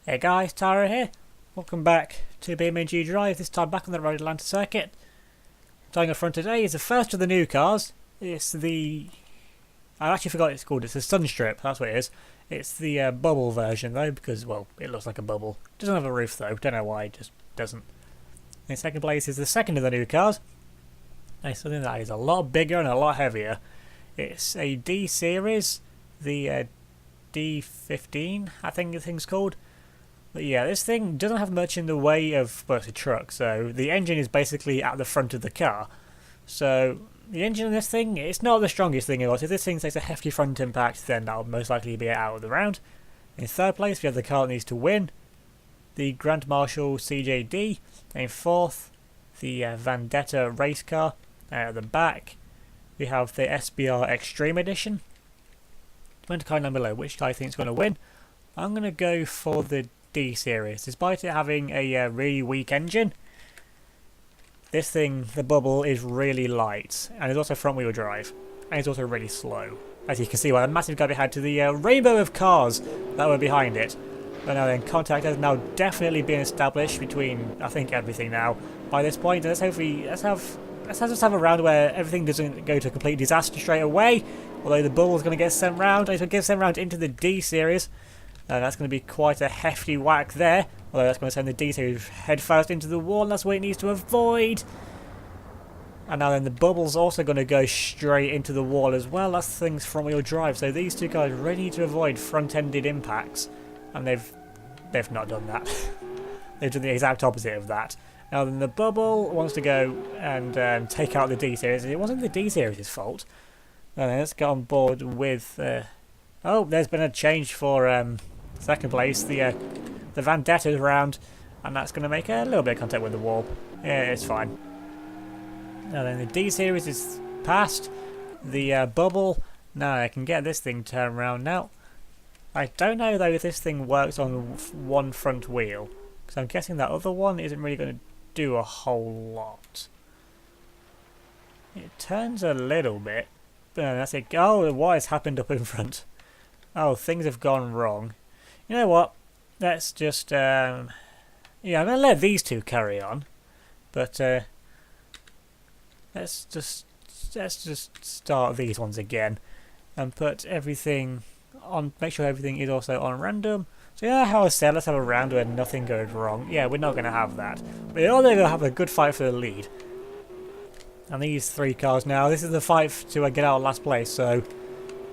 Hey guys, Tara here. Welcome back to BeamNG.drive, this time back on the Road Atlanta circuit. Starting up front today is the first of the new cars. It's the... I actually forgot what it's called. It's the Sunstrip, that's what it is. It's the bubble version though, because, well, it looks like a bubble. It doesn't have a roof though, don't know why, it just doesn't. In second place is the second of the new cars. It's something that is a lot bigger and a lot heavier. It's a D series, the D15, I think the thing's called. But yeah, this thing doesn't have much in the way of, well, it's a truck, so the engine is basically at the front of the car. So the engine in this thing, it's not the strongest thing ever. So if this thing takes a hefty front impact, then that'll most likely be out of the round. In third place, we have the car that needs to win, the Grand Marshal CJD. In fourth, the Vendetta race car. At the back, we have the SBR Extreme Edition. Comment down below which guy I think is going to win. I'm going to go for the D series. Despite it having a really weak engine, this thing, the bubble, is really light, and it's also front wheel drive, and it's also really slow, as you can see by the massive gap it had to the rainbow of cars that were behind it. But now then, contact has now definitely been established between, I think, everything now by this point. Let's just have a round where everything doesn't go to a complete disaster straight away, although the bubble's going to get sent round. It's going to get sent round into the D series. That's going to be quite a hefty whack there, although that's going to send the D series head first into the wall, and that's what it needs to avoid. And now then, the bubble's also going to go straight into the wall as well. That's things front wheel drive, so these two guys really need to avoid front-ended impacts, and they've not done that. They've done the exact opposite of that. Now then, the bubble wants to go and take out the D series. It wasn't the D series' fault. Now then, let's get on board with... oh, there's been a change for second place. The Vendetta's round, and that's going to make a little bit of contact with the wall. Yeah, it's fine. Now then, the D series is past. The bubble. Now I can get this thing turned around now. I don't know though if this thing works on one front wheel, because I'm guessing that other one isn't really going to do a whole lot. It turns a little bit, but that's it. Oh, what has happened up in front? Oh, things have gone wrong. You know what? Let's just yeah, I'm gonna let these two carry on, but let's just start these ones again and put everything on. Make sure everything is also on random. So yeah, how I said, let's have a round where nothing goes wrong. Yeah, we're not gonna have that. But they're gonna have a good fight for the lead. And these three cars now, this is the fight to get out of last place. So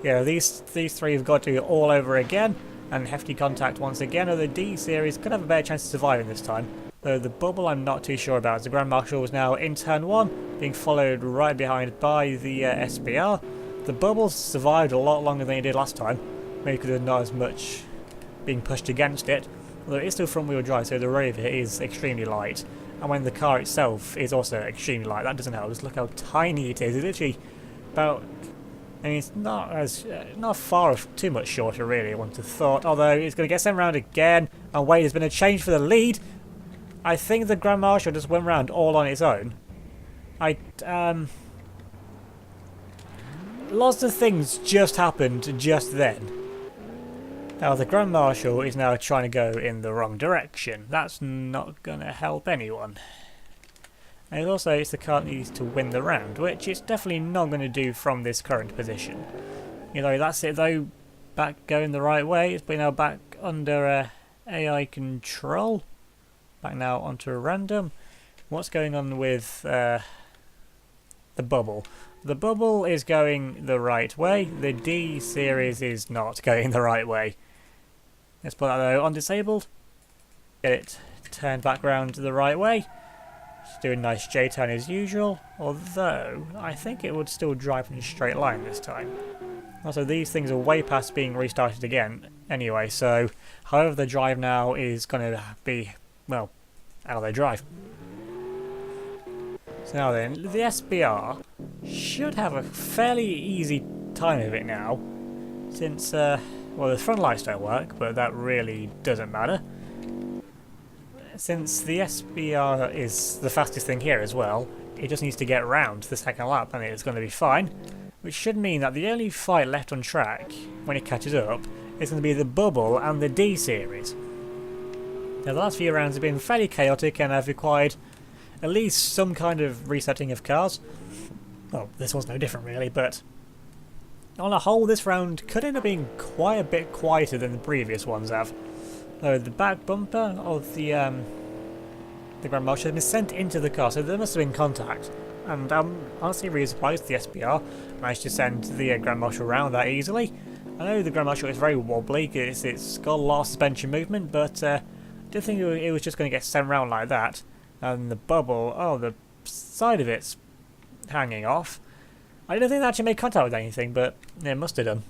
yeah, these three have got to do it all over again, and hefty contact once again, or the D series could have a better chance of surviving this time. Though the bubble I'm not too sure about. The Grand Marshal is now in turn 1, being followed right behind by the SBR. The bubble survived a lot longer than it did last time, maybe because there's not as much being pushed against it, although it is still front wheel drive, so the rate of it is extremely light. And when the car itself is also extremely light, that doesn't help. Just look how tiny it is. It's literally about... I mean, it's not as not far off, too much shorter really, I would have thought, although it's going to get sent round again, and wait, there's been a change for the lead. I think the Grand Marshal just went round all on its own. Lots of things just happened just then. Now the Grand Marshal is now trying to go in the wrong direction. That's not going to help anyone. And also, it's the car that needs to win the round, which it's definitely not going to do from this current position. You know, that's it though, back going the right way. It's been now back under AI control. Back now onto a random. What's going on with the bubble? The bubble is going the right way. The D series is not going the right way. Let's put that though on disabled. Get it turned back round the right way. It's doing nice J-turn as usual, although I think it would still drive in a straight line this time. Also, these things are way past being restarted again anyway, so however the drive now is going to be, well, out of their drive. So now then, the SBR should have a fairly easy time of it now, since, well, the front lights don't work, but that really doesn't matter. Since the SBR is the fastest thing here as well, it just needs to get round the second lap and it's going to be fine. Which should mean that the only fight left on track, when it catches up, is going to be the Bubble and the D series. Now, the last few rounds have been fairly chaotic and have required at least some kind of resetting of cars. Well, this was no different really, but on a whole this round could end up being quite a bit quieter than the previous ones have. Though the back bumper of the Grand Marshal has been sent into the car, so there must have been contact. And I'm honestly really surprised the SBR managed to send the Grand Marshal around that easily. I know the Grand Marshal is very wobbly, it's got a lot of suspension movement, but I didn't think it was just going to get sent around like that. And the bubble, oh, the side of it's hanging off. I don't think that actually made contact with anything, but it must have done.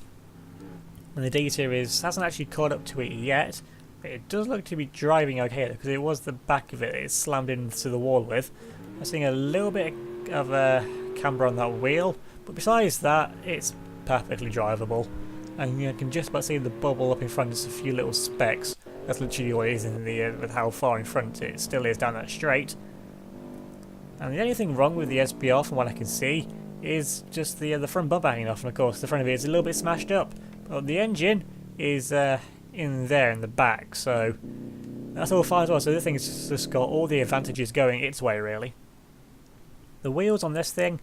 And the D-Series hasn't actually caught up to it yet, but it does look to be driving okay, because it was the back of it it's slammed into the wall with. I'm seeing a little bit of a camber on that wheel, but besides that, it's perfectly drivable. And you can just about see the bubble up in front, just a few little specks. That's literally what it is in the with how far in front it still is down that straight. And the only thing wrong with the SBR, from what I can see, is just the front bumper hanging off, and of course the front of it is a little bit smashed up. But the engine is in there in the back, so that's all fine as well. So this thing's just got all the advantages going its way, really. The wheels on this thing,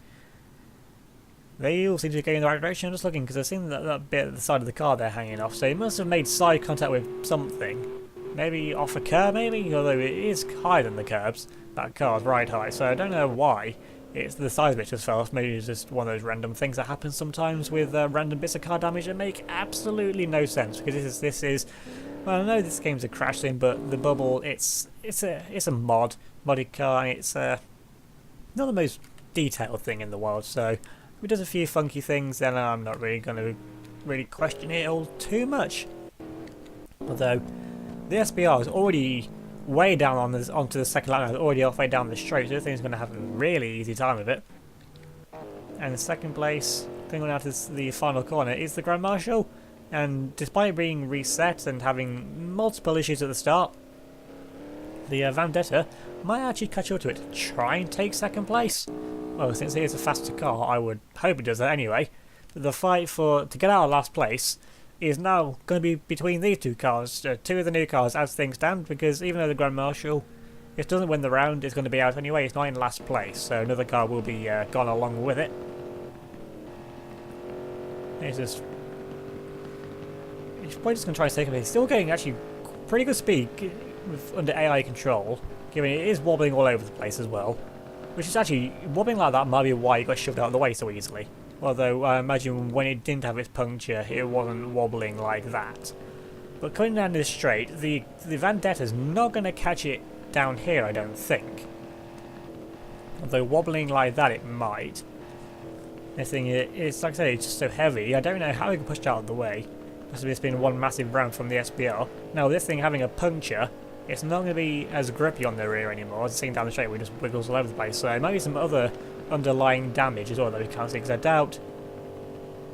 they all seem to be going in the right direction. I'm just looking because I've seen that bit at the side of the car there hanging off, so it must have made side contact with something. Maybe off a curb, maybe? Although it is higher than the curbs. That car's right high, so I don't know why. It's the side of it just fell off. Maybe it's just one of those random things that happen sometimes with random bits of car damage that make absolutely no sense. Because this is well, I know this game's a crash thing, but the bubble, it's a modded car, and it's not the most detailed thing in the world. So if it does a few funky things, then I'm not really going to question it all too much. Although the SBR is already way down onto the second lap, already halfway down the straight, so I think it's going to have a really easy time of it. And the second place, going down to the final corner, is the Grand Marshal. And despite being reset and having multiple issues at the start, the Vendetta might actually catch up to it to try and take second place. Well, since it is a faster car, I would hope it does that anyway. But the fight to get out of last place is now going to be between these two cars, two of the new cars as things stand, because even though the Grand Marshal, if it doesn't win the round, it's going to be out anyway. It's not in last place, so another car will be gone along with it. It's probably just going to try and take it. It's still getting actually pretty good speed under AI control, given it is wobbling all over the place as well. Which is actually, wobbling like that might be why it got shoved out of the way so easily. Although I imagine when it didn't have its puncture, it wasn't wobbling like that. But coming down this straight, the Vendetta's not going to catch it down here, I don't think. Although wobbling like that, it might. This thing, it's like I say, it's just so heavy. I don't know how it can push it out of the way. Must have just been one massive round from the SBR. Now, this thing having a puncture, it's not going to be as grippy on the rear anymore. As it's seen down the straight, it just wiggles all over the place. So there might be some other underlying damage as well that we can't see, because I doubt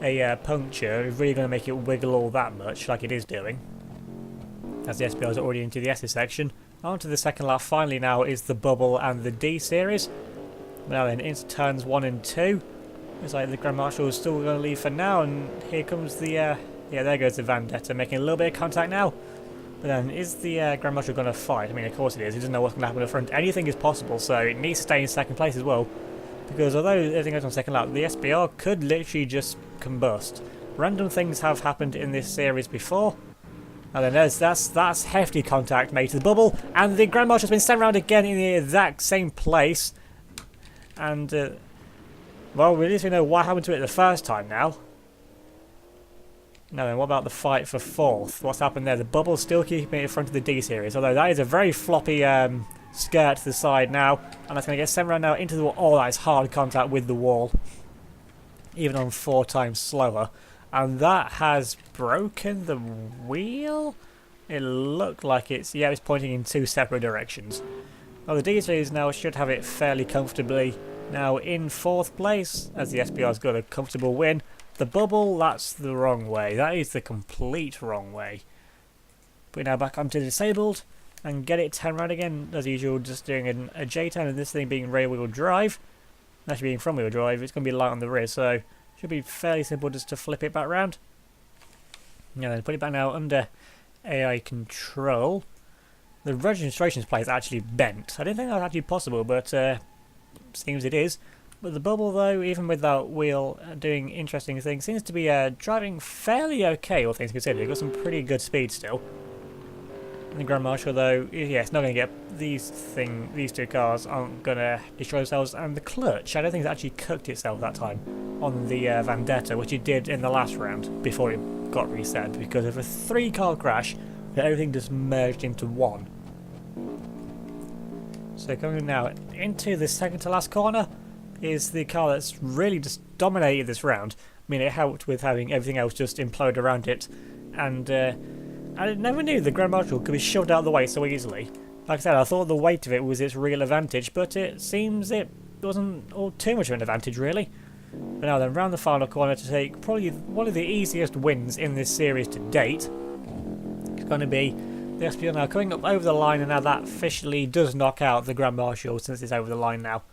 a puncture is really going to make it wiggle all that much like it is doing, as the SBR is already into the S section. On to the second lap finally now is the Bubble and the D series. Now then, into turns 1 and 2. Looks like the Grand Marshal is still going to leave for now, and here comes the yeah, there goes the Vendetta making a little bit of contact now. But then, is the Grand Marshal going to fight? I mean, of course it is. He doesn't know what's going to happen in the front. Anything is possible, so it needs to stay in second place as well. Because although everything goes on second lap, the SBR could literally just combust. Random things have happened in this series before. And then that's hefty contact made to the Bubble, and the Grand Marshal's been sent around again in the exact same place. And well, we at least we know what happened to it the first time now. Now then, what about the fight for fourth? What's happened there? The Bubble's still keeping it in front of the D series, although that is a very floppy skirt to the side now, and that's going to get sent around now into the wall. Oh, that is hard contact with the wall, even on 4 times slower, and that has broken the wheel. It looked like it's pointing in 2 separate directions. Well, the D series now should have it fairly comfortably now in 4th place, as the SBR's got a comfortable win. The Bubble, that's the wrong way. That is the complete wrong way. Put it now back onto disabled and get it turned around again, as usual, just doing a J-turn, and this thing being rear wheel drive, actually being front wheel drive, it's going to be light on the rear, so should be fairly simple just to flip it back round. Now then, put it back now under AI control, The registration plate is actually bent. I didn't think that was actually possible, but seems it is. But the bubble, though, even with that wheel doing interesting things, seems to be driving fairly okay, all things considered. It's got some pretty good speed still. And the Grand Marshal, though, yeah, it's not going to get these two cars aren't going to destroy themselves. And the clutch, I don't think it's actually cooked itself that time on the Vendetta, which it did in the last round before it got reset, because of a 3-car crash, everything just merged into one. So going now into the second to last corner is the car that's really just dominated this round. I mean, it helped with having everything else just implode around it, and I never knew the Grand Marshal could be shoved out of the way so easily. Like I said, I thought the weight of it was its real advantage, but it seems it wasn't all too much of an advantage, really. But now then, round the final corner to take probably one of the easiest wins in this series to date. It's going to be the SPR now coming up over the line, and now that officially does knock out the Grand Marshal since it's over the line now.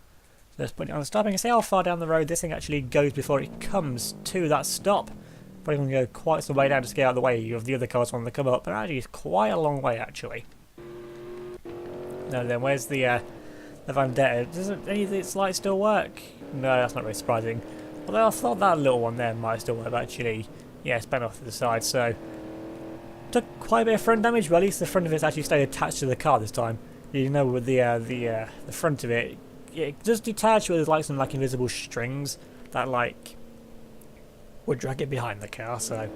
So let's put it on stopping and see how far down the road this thing actually goes before it comes to that stop. Probably going to go quite some way down to get out of the way of the other cars on the come up, but actually it's quite a long way actually. Now then, where's the Vendetta? Does any of its lights still work? No, that's not really surprising. Although I thought that little one there might still work, but actually, yeah, it's bent off to the side, so took quite a bit of front damage, but at least the front of it's actually stayed attached to the car this time. You know, with the front of it, it does detach with like some invisible strings that would drag it behind the car, so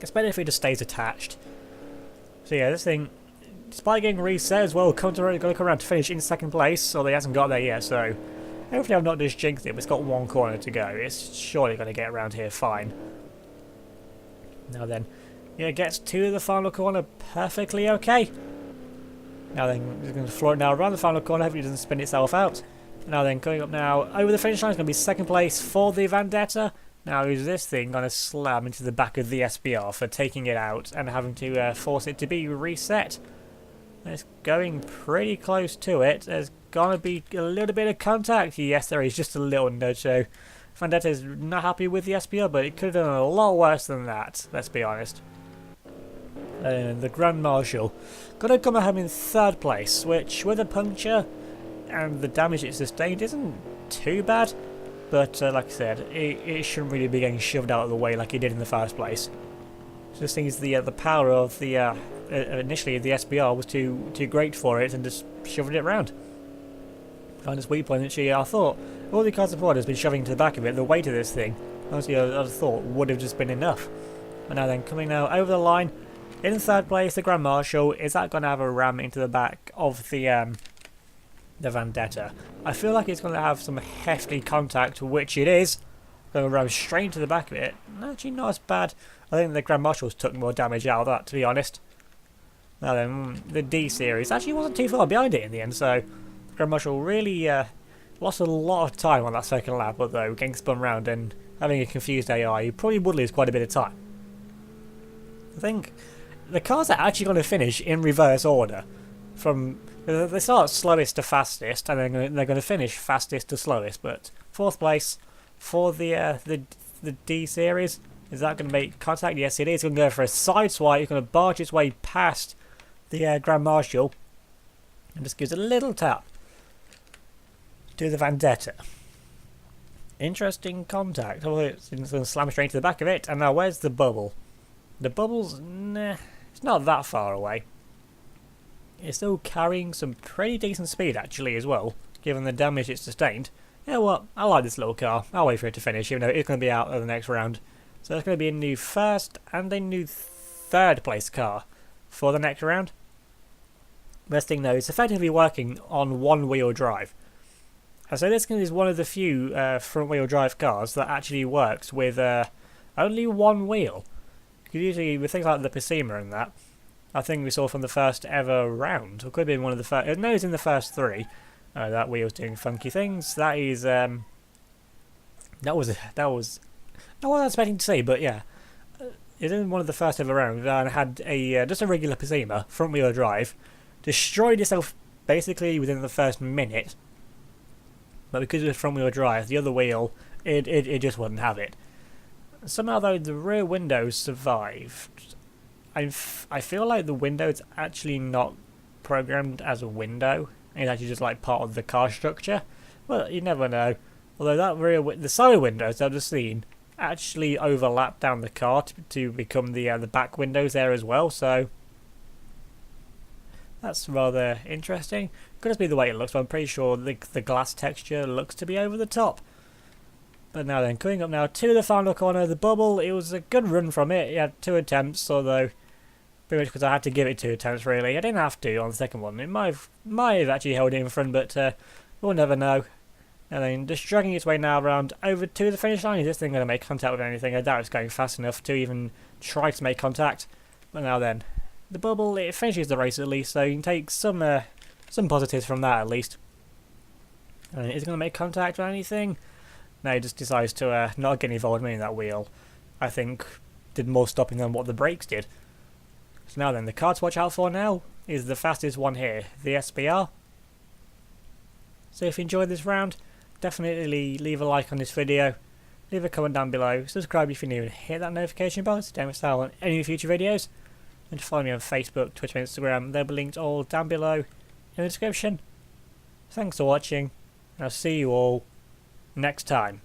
it's better if it just stays attached. So yeah, this thing, despite getting reset as well, going to come around to finish in second place, although he hasn't got there yet, so hopefully I've not just jinxed it, but it's got one corner to go. It's surely going to get around here fine. Now then, yeah, it gets to the final corner perfectly okay. Now then, it's going to float now around the final corner, hopefully it doesn't spin itself out. Now then, going up now, over the finish line is going to be second place for the Vendetta. Now is this thing going to slam into the back of the SPR for taking it out and having to force it to be reset? It's going pretty close to it. There's going to be a little bit of contact. Yes, there is just a little nudge. So Vendetta is not happy with the SPR, but it could have done a lot worse than that, let's be honest. And the Grand Marshal going to come home in third place, which with a puncture and the damage it sustained isn't too bad. But like I said, it shouldn't really be getting shoved out of the way like it did in the first place. So this thing is the power of the initially the SBR was too great for it and just shoved it around. Find its weak point. Actually, I thought all the cars support has been shoving to the back of it. The weight of this thing, honestly, I thought would have just been enough. But now then, coming now over the line in third place, the Grand Marshal. Is that going to have a ram into the back of the Vendetta? I feel like it's going to have some hefty contact, which it is. Going to ram straight into the back of it. Actually, not as bad. I think the Grand Marshals took more damage out of that, to be honest. Now then, the D series actually wasn't too far behind it in the end, so the Grand Marshal really lost a lot of time on that second lap, although getting spun round and having a confused AI, you probably would lose quite a bit of time. I think the cars are actually going to finish in reverse order. From they start slowest to fastest, and then they're going to finish fastest to slowest. But fourth place for the D series, is that going to make contact? Yes, it is. It's going to go for a side swipe. It's going to barge its way past the Grand Marshal, and just gives a little tap to the Vendetta. Interesting contact. Oh, it's going to slam straight to the back of it. And now, where's the bubble? The bubble's it's not that far away. It's still carrying some pretty decent speed actually as well, given the damage it's sustained. You know what? I like this little car. I'll wait for it to finish, even though it's going to be out of the next round. So there's going to be a new first and a new third place car for the next round. Best thing though, it's effectively working on one-wheel drive. And so this is one of the few front-wheel drive cars that actually works with only one wheel. Because usually with things like the Pacima and that, I think we saw from the first ever round, or could have been one of the first. No, it's in the first three. That wheel's doing funky things. That is that was not what I was expecting to see, but yeah, it's in one of the first ever rounds and had a just a regular Pacima front wheel drive, destroyed itself basically within the first minute. But because it was front wheel drive, the other wheel it just wouldn't have it. Somehow though, the rear windows survived. I feel like the window's actually not programmed as a window and it's actually just like part of the car structure. Well, you never know. Although the side windows I've just seen actually overlap down the car to become the back windows there as well. So that's rather interesting. Could just be the way it looks, but I'm pretty sure the glass texture looks to be over the top. But now then, coming up now to the final corner, the bubble. It was a good run from it. It had 2 attempts, although pretty much because I had to give it 2 attempts really. I didn't have to on the second one. It might have actually held it in front, but we'll never know. And then just dragging its way now around over to the finish line. Is this thing going to make contact with anything? I doubt it's going fast enough to even try to make contact. But now then, the bubble, it finishes the race at least, so you can take some positives from that at least. And is it going to make contact with anything? No, it just decides to not get involved in that wheel. I think did more stopping than what the brakes did. So now then, the car to watch out for now is the fastest one here, the SBR. So if you enjoyed this round, definitely leave a like on this video, leave a comment down below, subscribe if you're new and hit that notification bell so don't miss out on any future videos, and follow me on Facebook, Twitter and Instagram. They'll be linked all down below in the description. Thanks for watching, and I'll see you all next time.